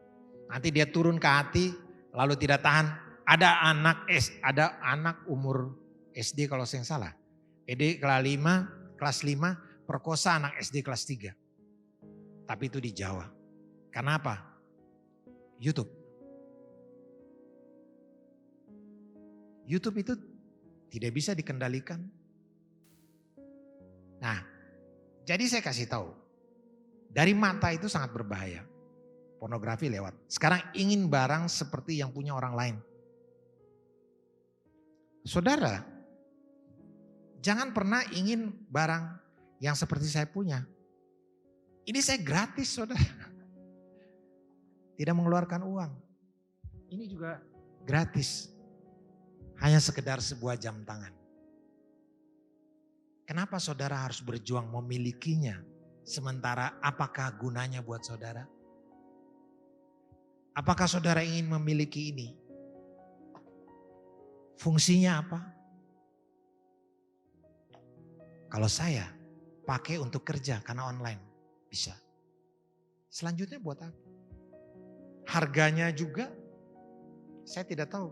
Nanti dia turun ke hati, lalu tidak tahan. Ada anak umur SD kalau saya salah. SD kelas 5 perkosa anak SD kelas 3. Tapi itu di Jawa. Kenapa? YouTube. YouTube itu tidak bisa dikendalikan. Nah, jadi saya kasih tahu. Dari mata itu sangat berbahaya. Pornografi lewat. Sekarang ingin barang seperti yang punya orang lain. Saudara, jangan pernah ingin barang yang seperti saya punya. Ini saya gratis, saudara. Tidak mengeluarkan uang. Ini juga gratis. Hanya sekedar sebuah jam tangan. Kenapa saudara harus berjuang memilikinya? Sementara apakah gunanya buat saudara? Apakah saudara ingin memiliki ini? Fungsinya apa? Kalau saya pakai untuk kerja karena online bisa. Selanjutnya buat apa? Harganya juga saya tidak tahu.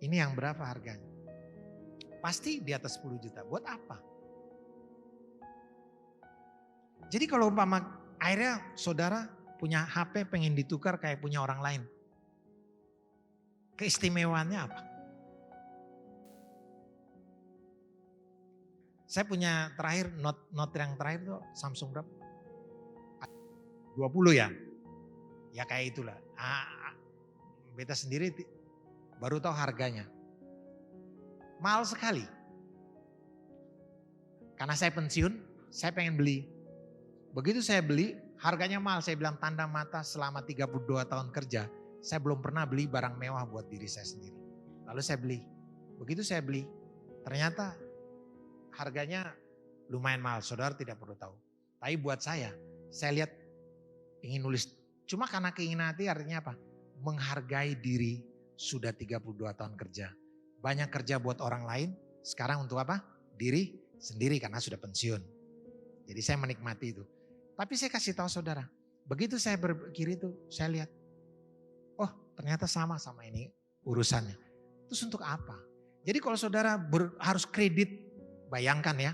Ini yang berapa harganya? Pasti di atas 10 juta. Buat apa? Jadi kalau umpama akhirnya saudara punya HP pengen ditukar kayak punya orang lain. Keistimewaannya apa? Saya punya terakhir, note yang terakhir tuh Samsung berapa? 20 ya? Ya kayak itulah. Beta sendiri baru tahu harganya. Mahal sekali. Karena saya pensiun, saya pengen beli. Begitu saya beli, Harganya mahal, saya bilang tanda mata selama 32 tahun kerja. Saya belum pernah beli barang mewah buat diri saya sendiri. Lalu saya beli. Begitu saya beli, ternyata harganya lumayan mahal. Saudara tidak perlu tahu. Tapi buat saya lihat ingin nulis. Cuma karena keinginan hati artinya apa? Menghargai diri sudah 32 tahun kerja. Banyak kerja buat orang lain, sekarang untuk apa? Diri sendiri karena sudah pensiun. Jadi saya menikmati itu. Tapi saya kasih tahu saudara, begitu saya berpikir itu, saya lihat, oh ternyata sama ini urusannya. Terus untuk apa? Jadi kalau saudara harus kredit, bayangkan ya,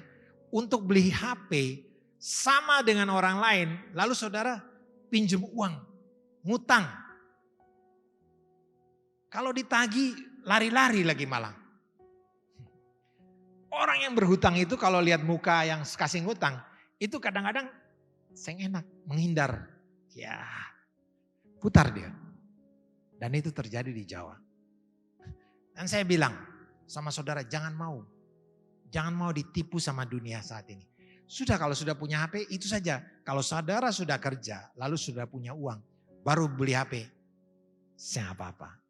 untuk beli HP sama dengan orang lain, lalu saudara pinjam uang, ngutang. Kalau ditagi lari-lari lagi malah. Orang yang berhutang itu kalau lihat muka yang kasih ngutang, itu kadang-kadang saya enak, menghindar. Ya, putar dia. Dan itu terjadi di Jawa. Dan saya bilang sama saudara, jangan mau ditipu sama dunia saat ini. Sudah kalau sudah punya HP, itu saja. Kalau saudara sudah kerja, lalu sudah punya uang, baru beli HP. Saya apa-apa.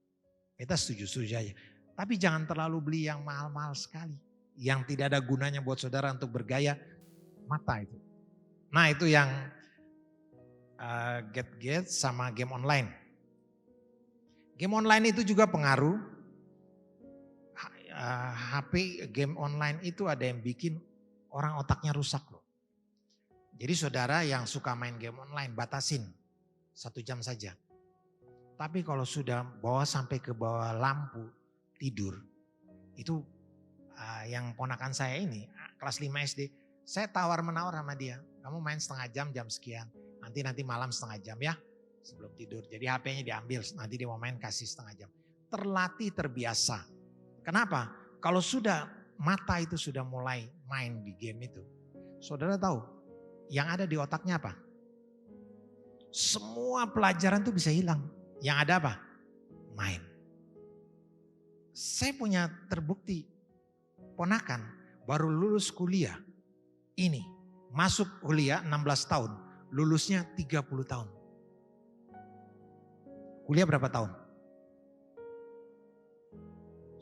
Kita setuju-setuju aja. Tapi jangan terlalu beli yang mahal-mahal sekali. Yang tidak ada gunanya buat saudara untuk bergaya, mata itu. Nah itu yang get sama game online. Game online itu juga pengaruh. HP game online itu ada yang bikin orang otaknya rusak loh. Jadi saudara yang suka main game online batasin 1 jam saja. Tapi kalau sudah bawa sampai ke bawah lampu tidur, itu yang ponakan saya ini kelas 5 SD, saya tawar-menawar sama dia. Kamu main setengah jam, jam sekian. Nanti malam setengah jam ya sebelum tidur. Jadi HP-nya diambil, nanti dia mau main kasih setengah jam. Terlatih, terbiasa. Kenapa? Kalau sudah mata itu sudah mulai main di game itu. Saudara tahu yang ada di otaknya apa? Semua pelajaran itu bisa hilang. Yang ada apa? Main. Saya punya terbukti ponakan baru lulus kuliah. Ini masuk kuliah 16 tahun, lulusnya 30 tahun. Kuliah berapa tahun?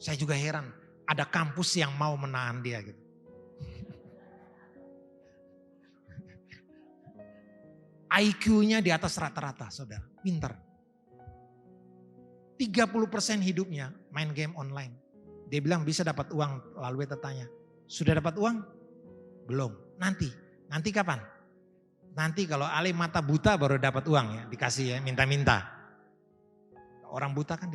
Saya juga heran, ada kampus yang mau menahan dia gitu. IQ-nya di atas rata-rata, saudara, pintar. 30% hidupnya main game online. Dia bilang bisa dapat uang, lalu kita tanya, sudah dapat uang? Belum, nanti kapan? Nanti kalau Ale mata buta baru dapat uang ya, dikasih ya, minta-minta. Orang buta kan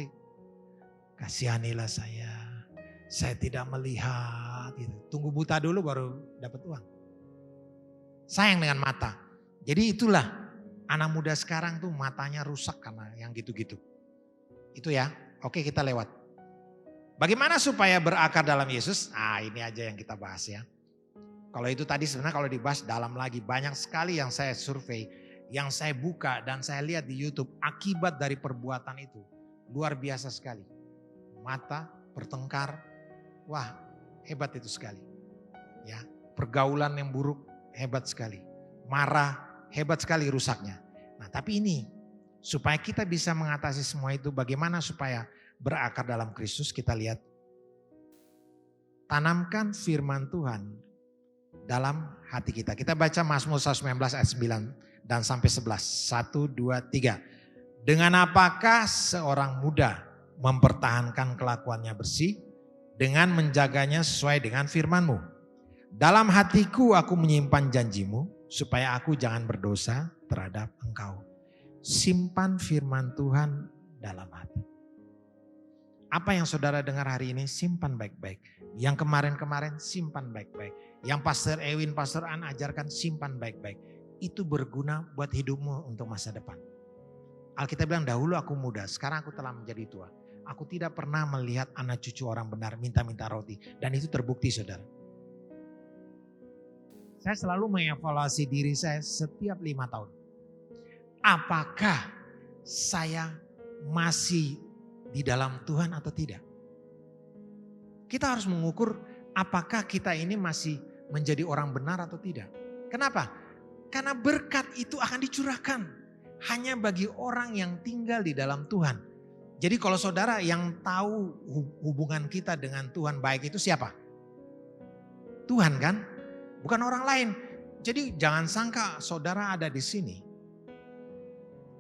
kasihanilah saya tidak melihat gitu. Tunggu buta dulu baru dapat uang. Sayang dengan mata. Jadi itulah anak muda sekarang tuh matanya rusak karena yang gitu-gitu. Itu ya, oke kita lewat. Bagaimana supaya berakar dalam Yesus? Ini aja yang kita bahas ya. Kalau itu tadi sebenarnya kalau dibahas dalam lagi banyak sekali yang saya survei, yang saya buka dan saya lihat di YouTube akibat dari perbuatan itu. Luar biasa sekali. Mata, bertengkar, wah hebat itu sekali. Ya, pergaulan yang buruk hebat sekali. Marah hebat sekali rusaknya. Nah tapi ini supaya kita bisa mengatasi semua itu bagaimana supaya berakar dalam Kristus kita lihat. Tanamkan firman Tuhan dalam hati kita. Kita baca Mazmur 119 ayat 9 dan sampai 11. 1, 2, 3. Dengan apakah seorang muda mempertahankan kelakuannya bersih? Dengan menjaganya sesuai dengan firman-Mu. Dalam hatiku aku menyimpan janjimu supaya aku jangan berdosa terhadap Engkau. Simpan firman Tuhan dalam hati. Apa yang saudara dengar hari ini simpan baik-baik. Yang kemarin-kemarin simpan baik-baik. Yang Pastor Ewin, Pastor An ajarkan simpan baik-baik. Itu berguna buat hidupmu untuk masa depan. Alkitab bilang dahulu aku muda, sekarang aku telah menjadi tua. Aku tidak pernah melihat anak cucu orang benar minta-minta roti. Dan itu terbukti saudara. Saya selalu mengevaluasi diri saya setiap 5 tahun. Apakah saya masih di dalam Tuhan atau tidak? Kita harus mengukur apakah kita ini masih menjadi orang benar atau tidak. Kenapa? Karena berkat itu akan dicurahkan hanya bagi orang yang tinggal di dalam Tuhan. Jadi kalau saudara yang tahu hubungan kita dengan Tuhan baik itu siapa? Tuhan kan? Bukan orang lain. Jadi jangan sangka saudara ada di sini.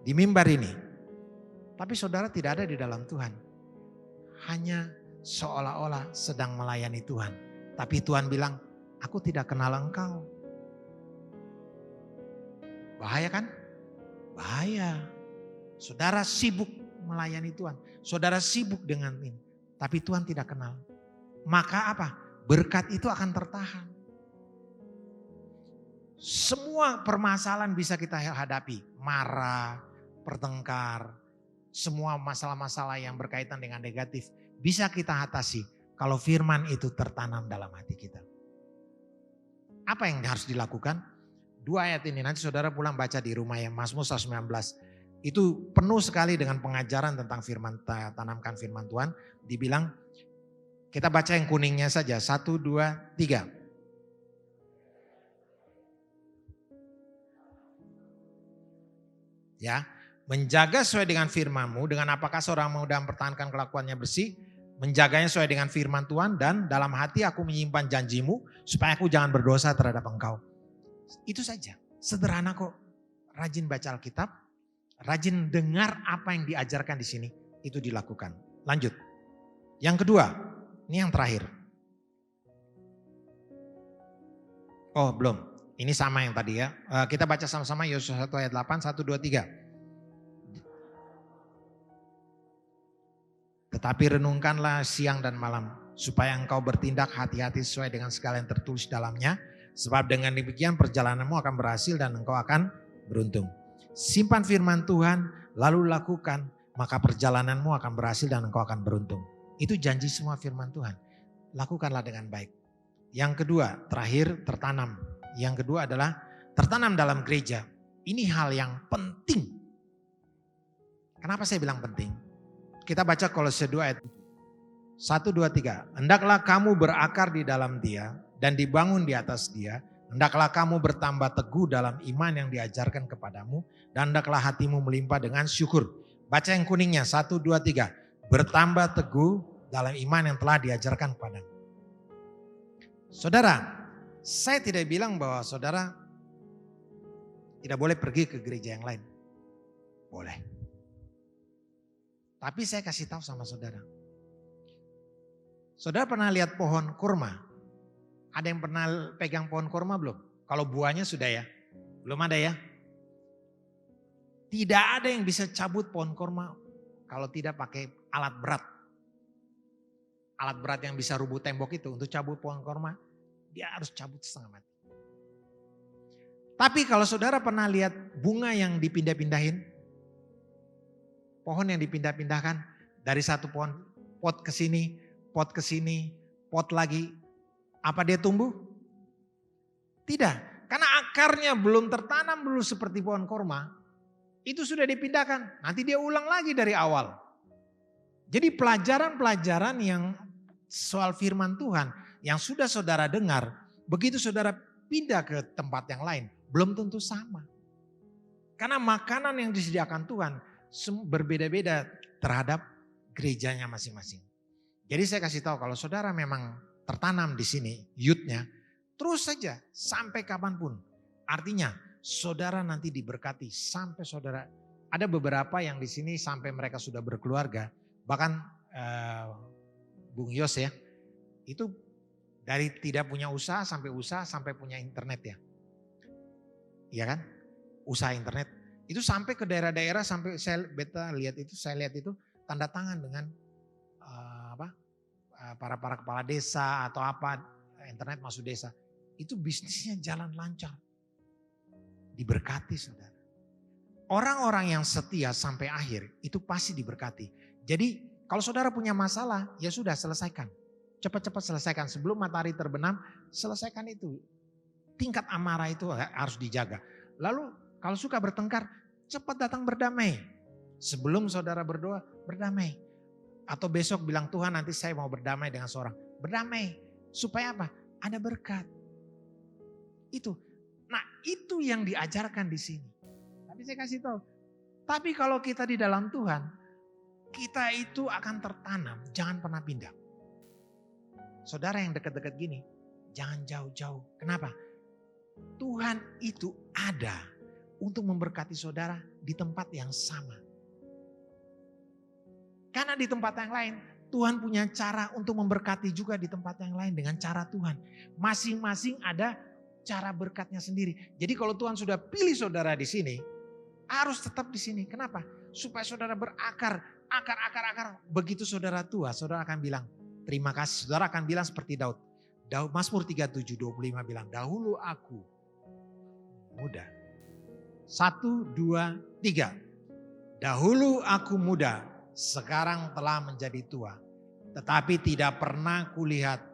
Di mimbar ini. Tapi saudara tidak ada di dalam Tuhan. Hanya seolah-olah sedang melayani Tuhan. Tapi Tuhan bilang, aku tidak kenal engkau. Bahaya kan? Bahaya. Saudara sibuk melayani Tuhan. Saudara sibuk dengan ini. Tapi Tuhan tidak kenal. Maka apa? Berkat itu akan tertahan. Semua permasalahan bisa kita hadapi. Marah, bertengkar, semua masalah-masalah yang berkaitan dengan negatif. Bisa kita atasi kalau firman itu tertanam dalam hati kita. Apa yang harus dilakukan? 2 ayat ini nanti saudara pulang baca di rumah ya, Mazmur 119. Itu penuh sekali dengan pengajaran tentang firman, tanamkan firman Tuhan. Dibilang, kita baca yang kuningnya saja, 1, 2, 3. Ya, menjaga sesuai dengan firman-Mu, dengan apakah seorang muda mempertahankan kelakuannya bersih, menjaganya sesuai dengan firman Tuhan, dan dalam hati aku menyimpan janji-Mu, supaya aku jangan berdosa terhadap Engkau. Itu saja, sederhana kok. Rajin baca Alkitab, rajin dengar apa yang diajarkan di sini, itu dilakukan. Lanjut. Yang kedua, ini yang terakhir. Oh belum, ini sama yang tadi ya. Kita baca sama-sama Yosuas 1 ayat 8, 1, 2, 3. Tetapi renungkanlah siang dan malam, supaya engkau bertindak hati-hati sesuai dengan segala yang tertulis dalamnya. Sebab dengan demikian perjalananmu akan berhasil dan engkau akan beruntung. Simpan firman Tuhan, lalu lakukan, maka perjalananmu akan berhasil dan engkau akan beruntung. Itu janji semua firman Tuhan. Lakukanlah dengan baik. Yang kedua, terakhir tertanam. Yang kedua adalah tertanam dalam gereja. Ini hal yang penting. Kenapa saya bilang penting? Kita baca Kolose 2 ayat 1, 2, 3. Hendaklah kamu berakar di dalam Dia dan dibangun di atas Dia. Hendaklah kamu bertambah teguh dalam iman yang diajarkan kepadamu. Dan hendaklah hatimu melimpah dengan syukur. Baca yang kuningnya 1, 2, 3. Bertambah teguh dalam iman yang telah diajarkan kepadamu. Saudara, saya tidak bilang bahwa saudara tidak boleh pergi ke gereja yang lain. Boleh. Tapi saya kasih tahu sama saudara. Saudara pernah lihat pohon kurma? Ada yang pernah pegang pohon kurma belum? Kalau buahnya sudah ya? Belum ada ya? Tidak ada yang bisa cabut pohon kurma kalau tidak pakai alat berat. Alat berat yang bisa rubuh tembok itu untuk cabut pohon kurma, dia harus cabut setengah mati. Tapi kalau saudara pernah lihat bunga yang dipindah-pindahin, pohon yang dipindah-pindahkan dari satu pohon, pot ke sini, pot lagi, apa dia tumbuh? Tidak, karena akarnya belum tertanam dulu seperti pohon korma, itu sudah dipindahkan, nanti dia ulang lagi dari awal. Jadi pelajaran-pelajaran yang soal firman Tuhan yang sudah saudara dengar, begitu saudara pindah ke tempat yang lain, belum tentu sama. Karena makanan yang disediakan Tuhan berbeda-beda terhadap gerejanya masing-masing. Jadi saya kasih tahu kalau saudara memang tertanam di sini, youth-nya, terus saja sampai kapanpun. Artinya saudara nanti diberkati sampai saudara, ada beberapa yang di sini sampai mereka sudah berkeluarga, bahkan Bung Yos ya, itu dari tidak punya usaha sampai punya internet ya. Iya kan? Usaha internet. Itu sampai ke daerah-daerah, sampai saya lihat itu tanda tangan dengan para kepala desa atau apa, internet masuk desa. Itu bisnisnya jalan lancar. Diberkati saudara. Orang-orang yang setia sampai akhir itu pasti diberkati. Jadi kalau saudara punya masalah, ya sudah selesaikan. Cepat-cepat selesaikan sebelum matahari terbenam, selesaikan itu. Tingkat amarah itu harus dijaga. Lalu kalau suka bertengkar, cepat datang berdamai. Sebelum saudara berdoa, berdamai. Atau besok bilang, Tuhan nanti saya mau berdamai dengan seorang. Berdamai. Supaya apa? Ada berkat. Itu. Nah itu yang diajarkan di sini. Tapi saya kasih tahu, tapi kalau kita di dalam Tuhan, kita itu akan tertanam, jangan pernah pindah. Saudara yang dekat-dekat gini, jangan jauh-jauh. Kenapa? Tuhan itu ada untuk memberkati saudara di tempat yang sama. Karena di tempat yang lain, Tuhan punya cara untuk memberkati juga di tempat yang lain dengan cara Tuhan. Masing-masing ada cara berkatnya sendiri. Jadi kalau Tuhan sudah pilih saudara di sini, harus tetap di sini. Kenapa? Supaya saudara berakar, akar. Begitu saudara tua, saudara akan bilang, terima kasih. Saudara akan bilang seperti Daud. Mazmur 37:25 bilang, dahulu aku muda. 1, 2, 3. Dahulu aku muda, sekarang telah menjadi tua. Tetapi tidak pernah kulihat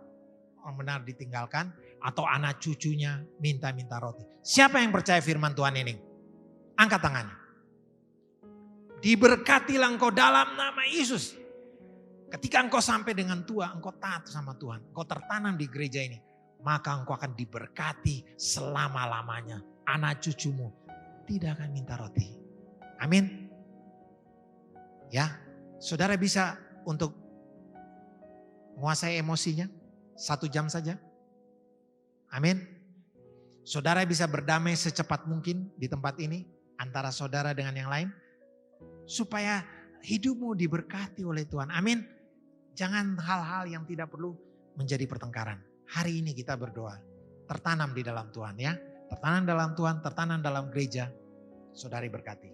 orang benar ditinggalkan atau anak cucunya minta-minta roti. Siapa yang percaya firman Tuhan ini? Angkat tangannya. Diberkatilah engkau dalam nama Yesus. Ketika engkau sampai dengan tua, engkau taat sama Tuhan. Engkau tertanam di gereja ini. Maka engkau akan diberkati selama-lamanya. Anak cucumu tidak akan minta roti. Amin. Ya, saudara bisa untuk menguasai emosinya 1 jam saja. Amin. Saudara bisa berdamai secepat mungkin di tempat ini. Antara saudara dengan yang lain. Supaya hidupmu diberkati oleh Tuhan. Amin. Jangan hal-hal yang tidak perlu menjadi pertengkaran. Hari ini kita berdoa. Tertanam di dalam Tuhan ya. Tertanam dalam Tuhan, tertanam dalam gereja. Saudari berkati.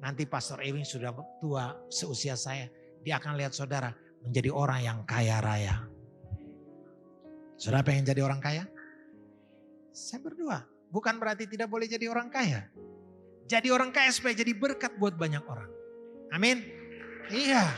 Nanti Pastor Ewing sudah tua seusia saya. Dia akan lihat saudara menjadi orang yang kaya raya. Saudara pengen jadi orang kaya? Saya berdoa. Bukan berarti tidak boleh jadi orang kaya. Jadi orang kaya supaya jadi berkat buat banyak orang. Amin. Iya.